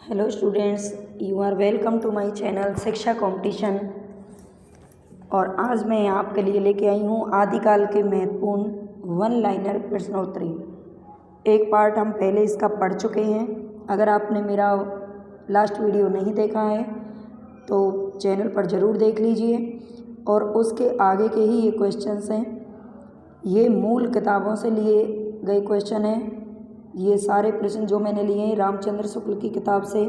Hello students, you are welcome to my channel Shiksha competition. और आज मैं आपके लिए लेके आई हूँ आदिकाल के महत्वपूर्ण वन लाइनर प्रश्नोत्तरी। एक पार्ट हम पहले इसका पढ़ चुके हैं। अगर आपने मेरा लास्ट वीडियो नहीं देखा है तो चैनल पर ज़रूर देख लीजिए। और उसके आगे के ही ये क्वेश्चंस हैं, ये मूल किताबों से लिए गए क्वेश्चन हैं। ये सारे प्रश्न जो मैंने लिए हैं रामचंद्र शुक्ल की किताब से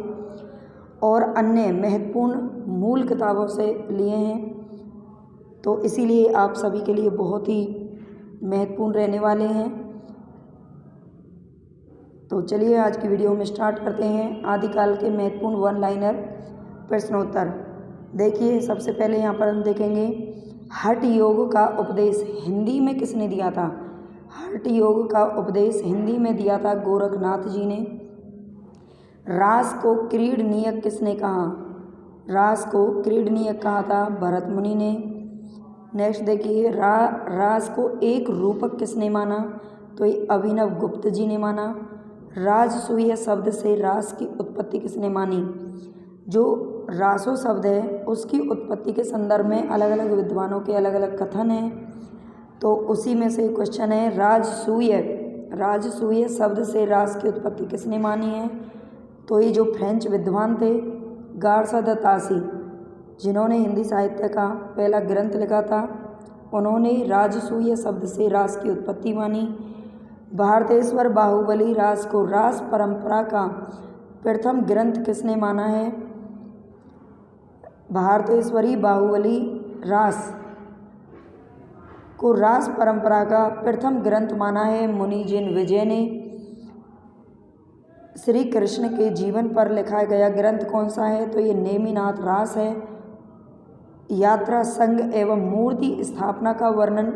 और अन्य महत्वपूर्ण मूल किताबों से लिए हैं, तो इसीलिए आप सभी के लिए बहुत ही महत्वपूर्ण रहने वाले हैं। तो चलिए आज की वीडियो में स्टार्ट करते हैं आदिकाल के महत्वपूर्ण वन लाइनर प्रश्नोत्तर। देखिए, सबसे पहले यहाँ पर हम देखेंगे हठ योग का उपदेश हिंदी में किसने दिया था। हठ योग का उपदेश हिंदी में दिया था गोरखनाथ जी ने। रास को क्रीडनीयक किसने कहा। रास को क्रीडनीयक कहा था भरत मुनि ने। नेक्स्ट देखिए, रास को एक रूपक किसने माना, तो ये अभिनव गुप्त जी ने माना। राजसूय शब्द से रास की उत्पत्ति किसने मानी। जो रासो शब्द है उसकी उत्पत्ति के संदर्भ में अलग अलग विद्वानों के अलग अलग कथन हैं, तो उसी में से क्वेश्चन है राजसूय शब्द से रास की उत्पत्ति किसने मानी है। तो ये जो फ्रेंच विद्वान थे गार्सा द तासी, जिन्होंने हिंदी साहित्य का पहला ग्रंथ लिखा था, उन्होंने राजसूय शब्द से रास की उत्पत्ति मानी। भारतेश्वर बाहुबली रास को रास परंपरा का प्रथम ग्रंथ किसने माना है। भारतेश्वरी बाहुबली रास को रास परंपरा का प्रथम ग्रंथ माना है मुनि जिन विजय ने। श्री कृष्ण के जीवन पर लिखा गया ग्रंथ कौन सा है, तो ये नेमिनाथ रास है। यात्रा संग एवं मूर्ति स्थापना का वर्णन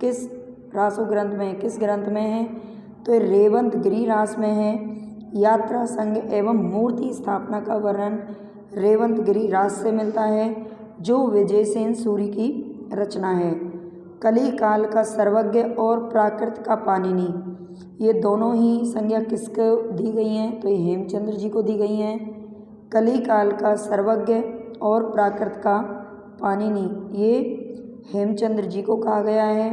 किस रासो ग्रंथ में है, किस ग्रंथ में है, तो ये रेवंत गिरी रास में है। यात्रा संग एवं मूर्ति स्थापना का वर्णन रेवंत गिरी रास से मिलता है, जो विजयसेन सूरि की रचना है। कली काल का सर्वज्ञ और प्राकृत का पाणिनि, ये दोनों ही संज्ञा किसको दी गई हैं, तो ये हेमचंद्र जी को दी गई हैं। कली काल का सर्वज्ञ और प्राकृत का पाणिनि, ये हेमचंद्र जी को कहा गया है।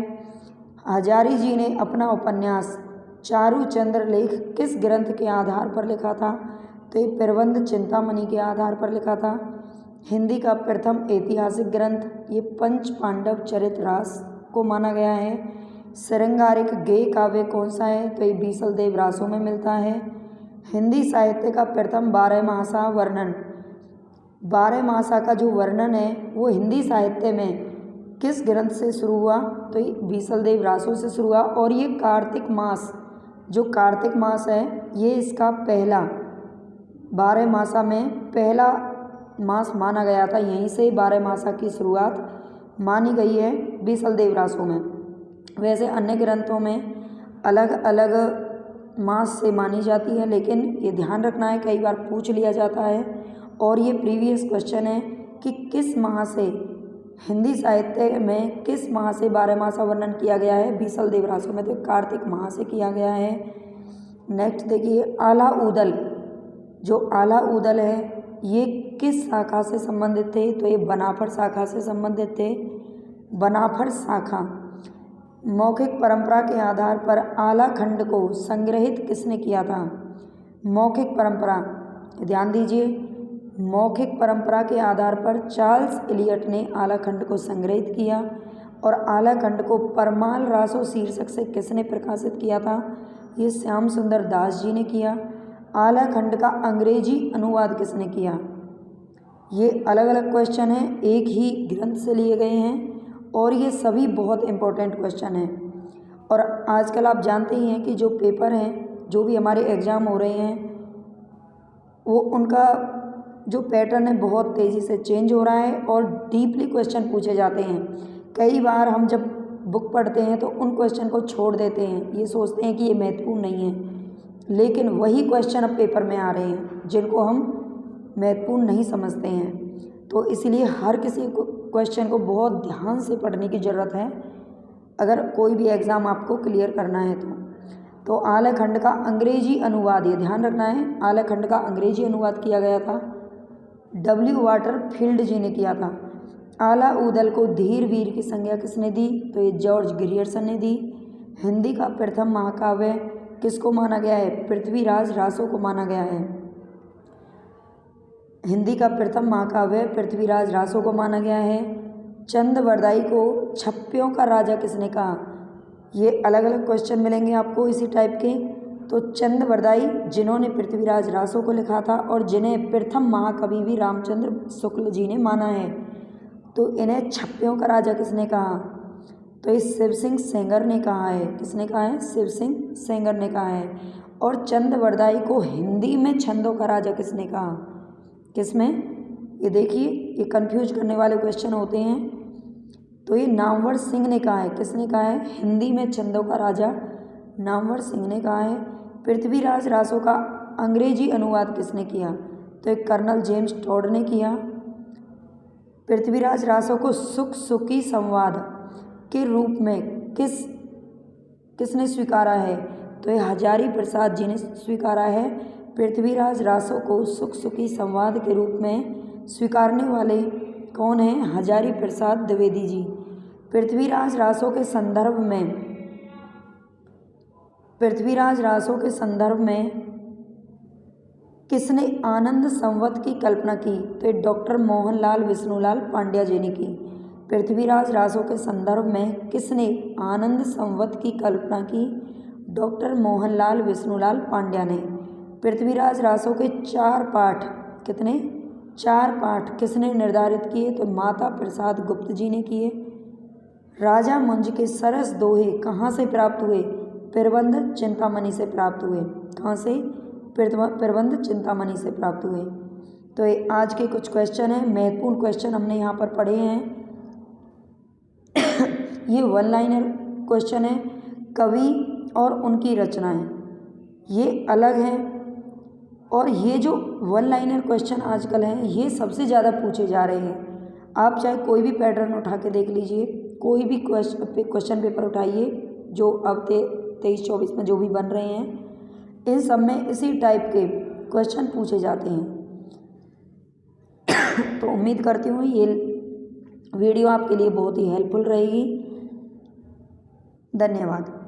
हजारी जी ने अपना उपन्यास चारुचंद्र लेख किस ग्रंथ के आधार पर लिखा था, तो ये प्रबंध चिंतामणि के आधार पर लिखा था। हिंदी का प्रथम ऐतिहासिक ग्रंथ ये पंच पांडव चरित रास को माना गया है। श्रृंगारिक गेय काव्य कौन सा है, तो ये बीसल देव रासों में मिलता है। हिंदी साहित्य का प्रथम 12 मासा वर्णन, 12 मासा का जो वर्णन है वो हिंदी साहित्य में किस ग्रंथ से शुरू हुआ, तो ये बीसल देव रासों से शुरू हुआ। और ये कार्तिक मास, जो कार्तिक मास है ये इसका पहला 12 मासा में पहला मास माना गया था। यहीं से 12 मासा की शुरुआत मानी गई है बीसल देव रासों में। वैसे अन्य ग्रंथों में अलग अलग मास से मानी जाती है, लेकिन ये ध्यान रखना है कई बार पूछ लिया जाता है और ये प्रीवियस क्वेश्चन है कि किस माह से हिंदी साहित्य में किस माह से 12 मासा वर्णन किया गया है बीसल देव रासों में, तो कार्तिक माह से किया गया है। नेक्स्ट देखिए, आला ऊदल, जो आला ऊदल है ये किस शाखा से संबंधित थे, तो ये बनाफड़ शाखा से संबंधित थे। बनाफड़ शाखा मौखिक परंपरा के आधार पर आला खंड को संग्रहित किसने किया था। मौखिक परंपरा, ध्यान दीजिए, मौखिक परंपरा के आधार पर चार्ल्स इलियट ने आला खंड को संग्रहित किया। और आला खंड को परमाल रासो शीर्षक से किसने प्रकाशित किया था, ये श्याम सुंदर दास जी ने किया। आला खंड का अंग्रेजी अनुवाद किसने किया। ये अलग अलग क्वेश्चन हैं, एक ही ग्रंथ से लिए गए हैं और ये सभी बहुत इम्पोर्टेंट क्वेश्चन हैं। और आजकल आप जानते ही हैं कि जो पेपर हैं, जो भी हमारे एग्ज़ाम हो रहे हैं, वो उनका जो पैटर्न है बहुत तेज़ी से चेंज हो रहा है और डीपली क्वेश्चन पूछे जाते हैं। कई बार हम जब बुक पढ़ते हैं तो उन क्वेश्चन को छोड़ देते हैं, ये सोचते हैं कि ये महत्वपूर्ण नहीं है, लेकिन वही क्वेश्चन अब पेपर में आ रहे हैं जिनको हम महत्वपूर्ण नहीं समझते हैं। तो इसलिए हर किसी क्वेश्चन को बहुत ध्यान से पढ़ने की ज़रूरत है अगर कोई भी एग्ज़ाम आपको क्लियर करना है तो। तो आलेखंड का अंग्रेजी अनुवाद, ये ध्यान रखना है, आलेखंड का अंग्रेजी अनुवाद किया गया था W वाटरफील्ड जी ने किया था। आला ऊदल को धीर वीर की संज्ञा किसने दी? तो ये जॉर्ज ग्रियर्सन ने दी। हिंदी का प्रथम महाकाव्य किसको माना गया है? पृथ्वीराज रासो को माना गया है। हिंदी का प्रथम महाकाव्य पृथ्वीराज रासो को माना गया है। चंदवरदाई को छप्पियों का राजा किसने कहा? ये अलग अलग क्वेश्चन मिलेंगे आपको इसी टाइप के। तो चंदवरदाई जिन्होंने पृथ्वीराज रासो को लिखा था और जिन्हें प्रथम महाकवि भी रामचंद्र शुक्ल जी ने माना है, तो इन्हें छप्पियों का राजा किसने कहा? तो ये शिव सिंह सेंगर ने कहा है। किसने कहा है? शिव सिंह सेंगर ने कहा है। और चंदवरदाई को हिंदी में छंदों का राजा किसने कहा? किसमें? ये देखिए, ये कंफ्यूज करने वाले क्वेश्चन होते हैं। तो ये नामवर सिंह ने कहा है। किसने कहा है? हिंदी में छंदों का राजा नामवर सिंह ने कहा है। पृथ्वीराज रासो का अंग्रेजी अनुवाद किसने किया? तो एक कर्नल जेम्स टॉड ने किया। पृथ्वीराज रासो को सुख सुखी संवाद के रूप में किसने स्वीकारा है? तो ये हजारी प्रसाद जी ने स्वीकारा है। पृथ्वीराज रासो को सुख सुखी संवाद के रूप में स्वीकारने वाले कौन हैं? हजारी प्रसाद द्विवेदी जी। पृथ्वीराज रासो के संदर्भ में किसने आनंद संवत की कल्पना की? तो डॉक्टर मोहनलाल विष्णुलाल पांड्या जी ने की। पृथ्वीराज रासो के संदर्भ में किसने आनंद संवत की कल्पना की? डॉक्टर मोहनलाल विष्णुलाल पांड्या ने। पृथ्वीराज रासो के 4 पाठ, कितने? 4 पाठ किसने निर्धारित किए? तो माता प्रसाद गुप्त जी ने किए। राजा मुंज के सरस दोहे कहाँ से प्राप्त हुए? प्रबंध चिंतामणि से प्राप्त हुए। कहाँ से? प्रबंध चिंतामणि से प्राप्त हुए। तो ये आज के कुछ क्वेश्चन हैं, महत्वपूर्ण क्वेश्चन हमने यहाँ पर पढ़े हैं। ये 1 लाइनर क्वेश्चन है। कवि और उनकी रचनाएं ये अलग हैं, और ये जो 1 लाइनर क्वेश्चन आजकल हैं ये सबसे ज़्यादा पूछे जा रहे हैं। आप चाहे कोई भी पैटर्न उठा के देख लीजिए, कोई भी क्वेश्चन पेपर उठाइए जो अब 23-24 में जो भी बन रहे हैं, इन सब में इसी टाइप के क्वेश्चन पूछे जाते हैं। तो उम्मीद करती हूँ ये वीडियो आपके लिए बहुत ही हेल्पफुल रहेगी। धन्यवाद।